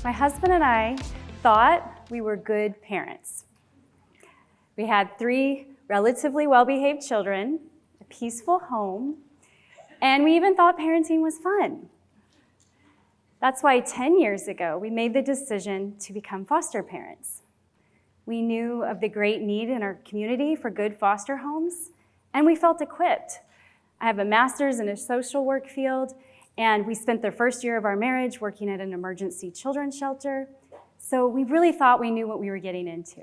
My husband and I thought we were good parents. We had 3 relatively well-behaved children, a peaceful home, and we even thought parenting was fun. That's why 10 years ago, we made the decision to become foster parents. We knew of the great need in our community for good foster homes, and we felt equipped. I have a master's in a social work field, and we spent the first year of our marriage working at an emergency children's shelter, so we really thought we knew what we were getting into.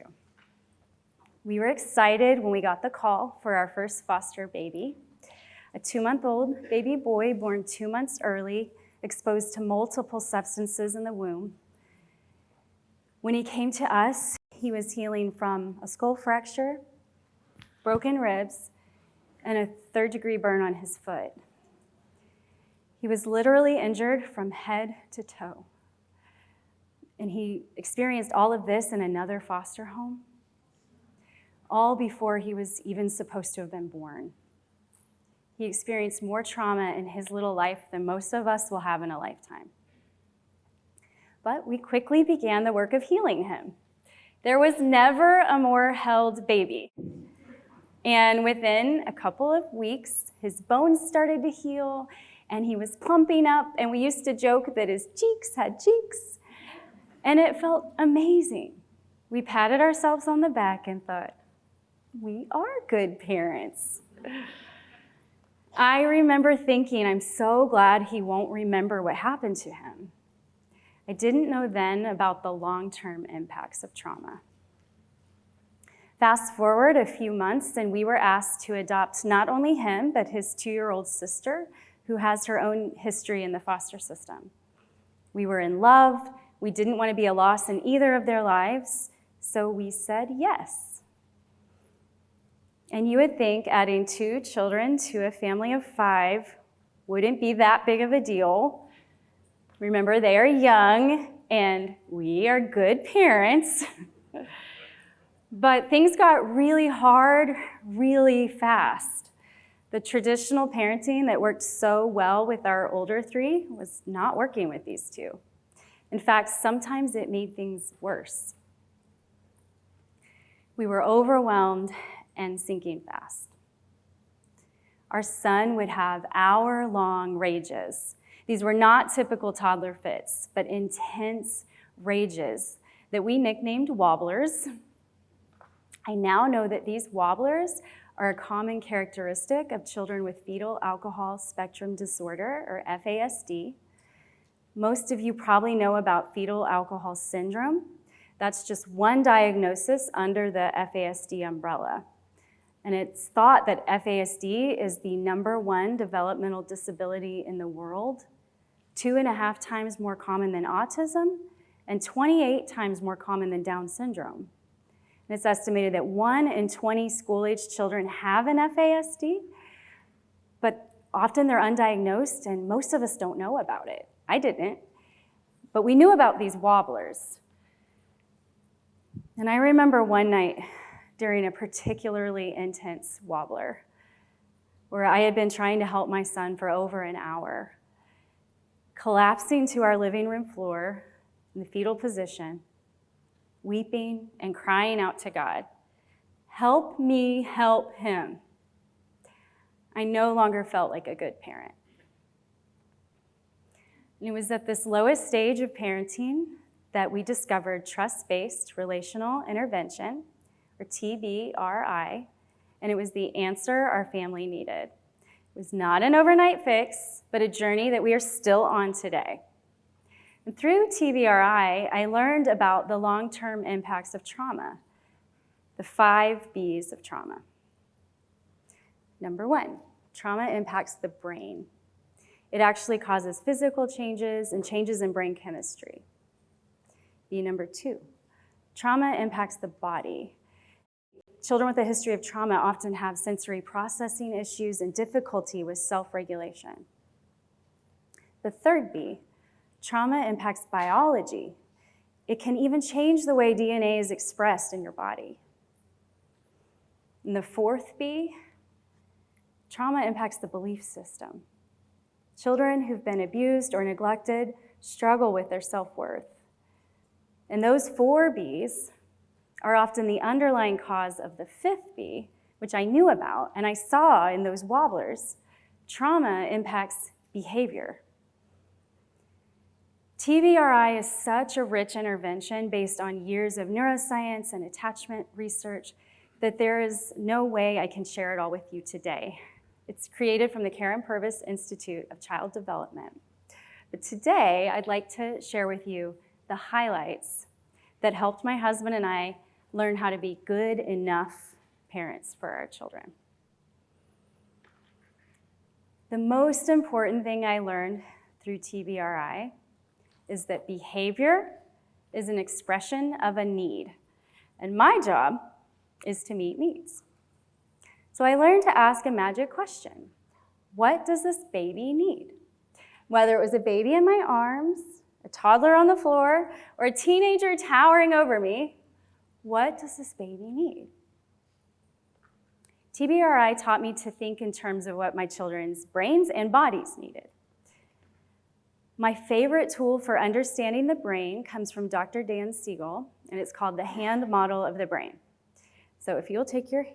We were excited when we got the call for our first foster baby, a 2-month-old baby boy born 2 months early, exposed to multiple substances in the womb. When he came to us, he was healing from a skull fracture, broken ribs, and a 3rd-degree burn on his foot. He was literally injured from head to toe. And he experienced all of this in another foster home, all before he was even supposed to have been born. He experienced more trauma in his little life than most of us will have in a lifetime. But we quickly began the work of healing him. There was never a more held baby. And within a couple of weeks, his bones started to heal, and he was plumping up, and we used to joke that his cheeks had cheeks, and it felt amazing. We patted ourselves on the back and thought, we are good parents. I remember thinking, I'm so glad he won't remember what happened to him. I didn't know then about the long-term impacts of trauma. Fast forward a few months, and we were asked to adopt not only him, but his 2-year-old sister, who has her own history in the foster system. We were in love. We didn't want to be a loss in either of their lives, so we said yes. And you would think adding 2 children to a family of 5 wouldn't be that big of a deal. Remember, they are young, and we are good parents. But things got really hard really fast. The traditional parenting that worked so well with our older 3 was not working with these 2. In fact, sometimes it made things worse. We were overwhelmed and sinking fast. Our son would have hour-long rages. These were not typical toddler fits, but intense rages that we nicknamed wobblers. I now know that these wobblers are a common characteristic of children with fetal alcohol spectrum disorder, or FASD. Most of you probably know about fetal alcohol syndrome. That's just one diagnosis under the FASD umbrella. And it's thought that FASD is the #1 developmental disability in the world, 2.5 times more common than autism, and 28 times more common than Down syndrome. And it's estimated that 1 in 20 school-aged children have an FASD, but often they're undiagnosed, and most of us don't know about it. I didn't, but we knew about these wobblers. And I remember one night during a particularly intense wobbler where I had been trying to help my son for over an hour, collapsing to our living room floor in the fetal position, weeping and crying out to God, "Help me help him." I no longer felt like a good parent. And it was at this lowest stage of parenting that we discovered Trust-Based Relational Intervention, or TBRI, and it was the answer our family needed. It was not an overnight fix, but a journey that we are still on today. And through TBRI, I learned about the long-term impacts of trauma, the 5 B's of trauma. Number 1, trauma impacts the brain. It actually causes physical changes and changes in brain chemistry. B number 2, trauma impacts the body. Children with a history of trauma often have sensory processing issues and difficulty with self-regulation. The 3rd B, trauma impacts biology. It can even change the way DNA is expressed in your body. And the 4th B, trauma impacts the belief system. Children who've been abused or neglected struggle with their self-worth. And those 4 Bs are often the underlying cause of the 5th B, which I knew about, and I saw in those wobblers. Trauma impacts behavior. TBRI is such a rich intervention based on years of neuroscience and attachment research that there is no way I can share it all with you today. It's created from the Karen Purvis Institute of Child Development. But today, I'd like to share with you the highlights that helped my husband and I learn how to be good enough parents for our children. The most important thing I learned through TBRI is that behavior is an expression of a need, and my job is to meet needs. So I learned to ask a magic question. What does this baby need? Whether it was a baby in my arms, a toddler on the floor, or a teenager towering over me, what does this baby need? TBRI taught me to think in terms of what my children's brains and bodies needed. My favorite tool for understanding the brain comes from Dr. Dan Siegel, and it's called the hand model of the brain. So if you'll take your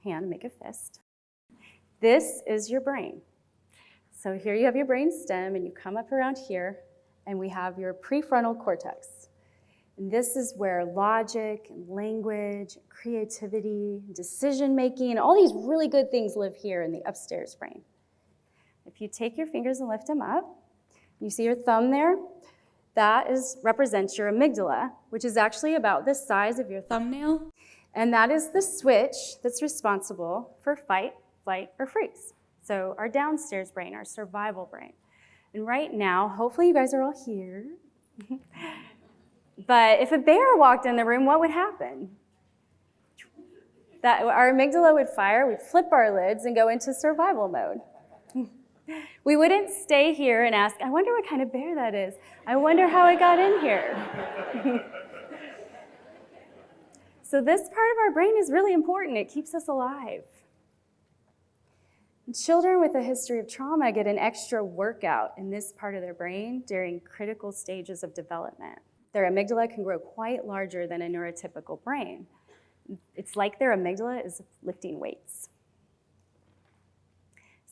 hand and make a fist, this is your brain. So here you have your brain stem, and you come up around here, and we have your prefrontal cortex. And this is where logic and language, creativity, decision-making, and all these really good things live here in the upstairs brain. If you take your fingers and lift them up, you see your thumb there? That represents your amygdala, which is actually about the size of your thumbnail. And that is the switch that's responsible for fight, flight, or freeze. So our downstairs brain, our survival brain. And right now, hopefully you guys are all here. But if a bear walked in the room, what would happen? Our amygdala would fire, we'd flip our lids and go into survival mode. We wouldn't stay here and ask, I wonder what kind of bear that is. I wonder how it got in here. So this part of our brain is really important. It keeps us alive. Children with a history of trauma get an extra workout in this part of their brain during critical stages of development. Their amygdala can grow quite larger than a neurotypical brain. It's like their amygdala is lifting weights.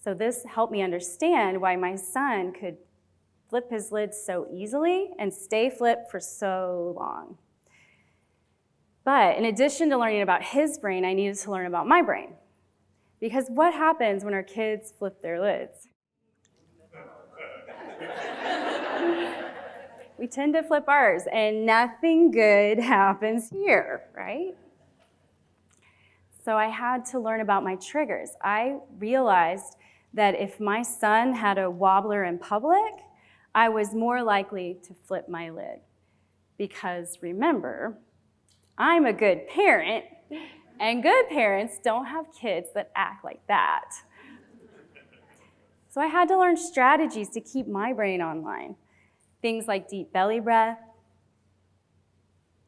So this helped me understand why my son could flip his lids so easily and stay flipped for so long. But in addition to learning about his brain, I needed to learn about my brain. Because what happens when our kids flip their lids? We tend to flip ours, and nothing good happens here, right? So I had to learn about my triggers. I realized that if my son had a wobbler in public, I was more likely to flip my lid. Because remember, I'm a good parent, and good parents don't have kids that act like that. So I had to learn strategies to keep my brain online. Things like deep belly breath.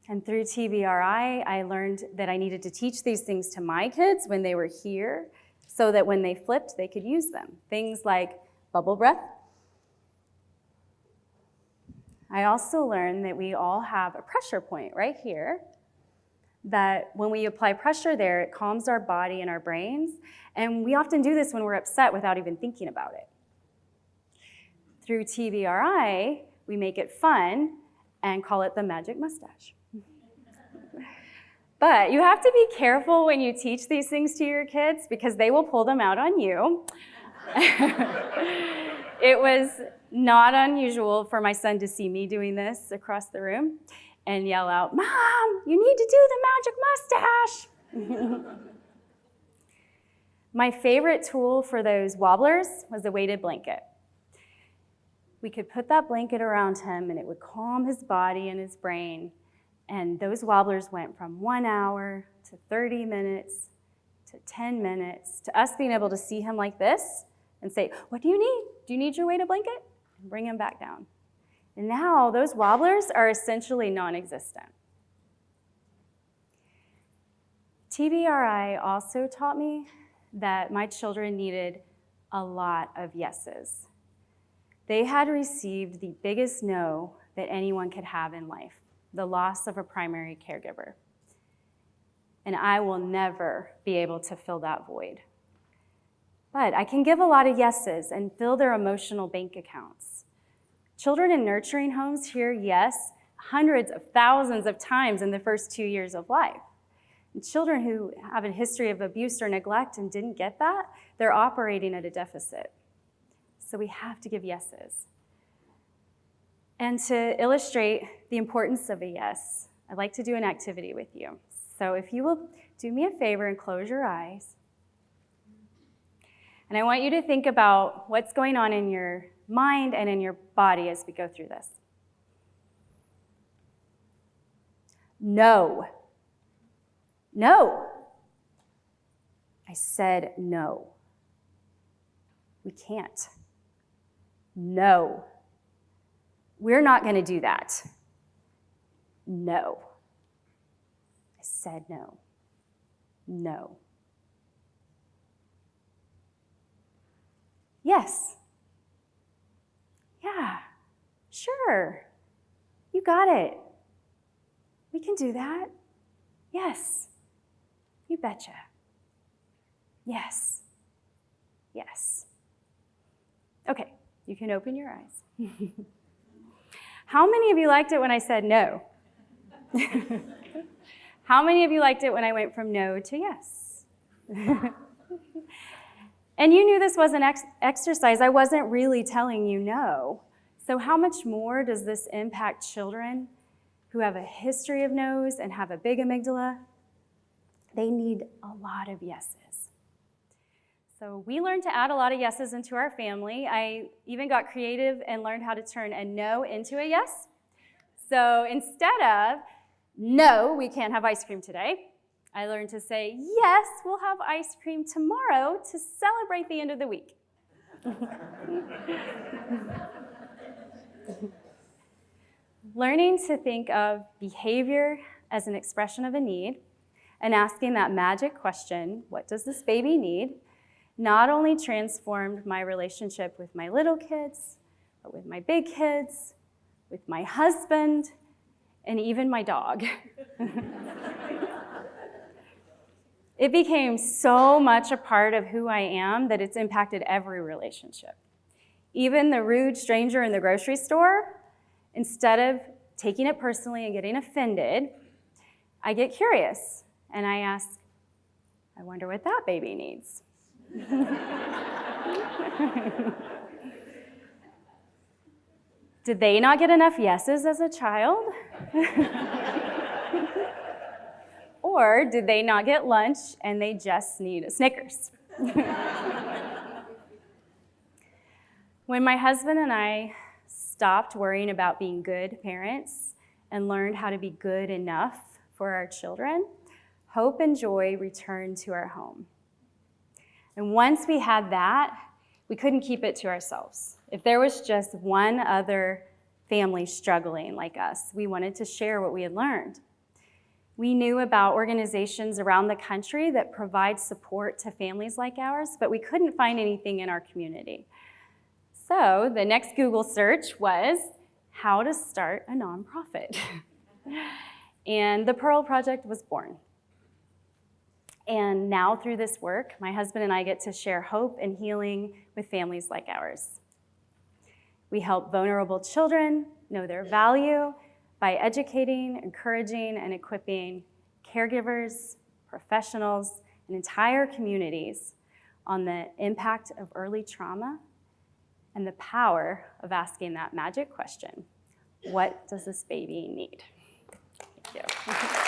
And through TBRI, I learned that I needed to teach these things to my kids when they were here, so that when they flipped, they could use them. Things like bubble breath. I also learned that we all have a pressure point right here, that when we apply pressure there, it calms our body and our brains, and we often do this when we're upset without even thinking about it. Through TBRI, we make it fun and call it the magic mustache. But you have to be careful when you teach these things to your kids because they will pull them out on you. It was not unusual for my son to see me doing this across the room and yell out, "Mom, you need to do the magic mustache." My favorite tool for those wobblers was a weighted blanket. We could put that blanket around him and it would calm his body and his brain. And those wobblers went from 1 hour to 30 minutes to 10 minutes to us being able to see him like this and say, "What do you need? Do you need your weighted blanket?" And bring him back down. And now those wobblers are essentially non-existent. TBRI also taught me that my children needed a lot of yeses. They had received the biggest no that anyone could have in life. the loss of a primary caregiver. And I will never be able to fill that void. But I can give a lot of yeses and fill their emotional bank accounts. Children in nurturing homes hear yes hundreds of thousands of times in the first 2 years of life. And children who have a history of abuse or neglect and didn't get that, they're operating at a deficit. So we have to give yeses. And to illustrate the importance of a yes, I'd like to do an activity with you. So if you will do me a favor and close your eyes. And I want you to think about what's going on in your mind and in your body as we go through this. No. No. I said no. We can't. No. We're not going to do that. No. I said no. No. Yes. Yeah. Sure. You got it. We can do that. Yes. You betcha. Yes. Yes. Okay, you can open your eyes. How many of you liked it when I said no? How many of you liked it when I went from no to yes? And you knew this was an exercise. I wasn't really telling you no. So how much more does this impact children who have a history of no's and have a big amygdala? They need a lot of yeses. So we learned to add a lot of yeses into our family. I even got creative and learned how to turn a no into a yes. So instead of, no, we can't have ice cream today, I learned to say, yes, we'll have ice cream tomorrow to celebrate the end of the week. Learning to think of behavior as an expression of a need and asking that magic question, what does this baby need, not only transformed my relationship with my little kids, but with my big kids, with my husband, and even my dog. It became so much a part of who I am that it's impacted every relationship. Even the rude stranger in the grocery store, instead of taking it personally and getting offended, I get curious and I ask, I wonder what that baby needs. Did they not get enough yeses as a child? Or did they not get lunch and they just need a Snickers? When my husband and I stopped worrying about being good parents and learned how to be good enough for our children, hope and joy returned to our home. And once we had that, we couldn't keep it to ourselves. If there was just one other family struggling like us, we wanted to share what we had learned. We knew about organizations around the country that provide support to families like ours, but we couldn't find anything in our community. So the next Google search was how to start a nonprofit. And the Pearl Project was born. And now through this work, my husband and I get to share hope and healing with families like ours. We help vulnerable children know their value by educating, encouraging, and equipping caregivers, professionals, and entire communities on the impact of early trauma and the power of asking that magic question, what does this baby need? Thank you.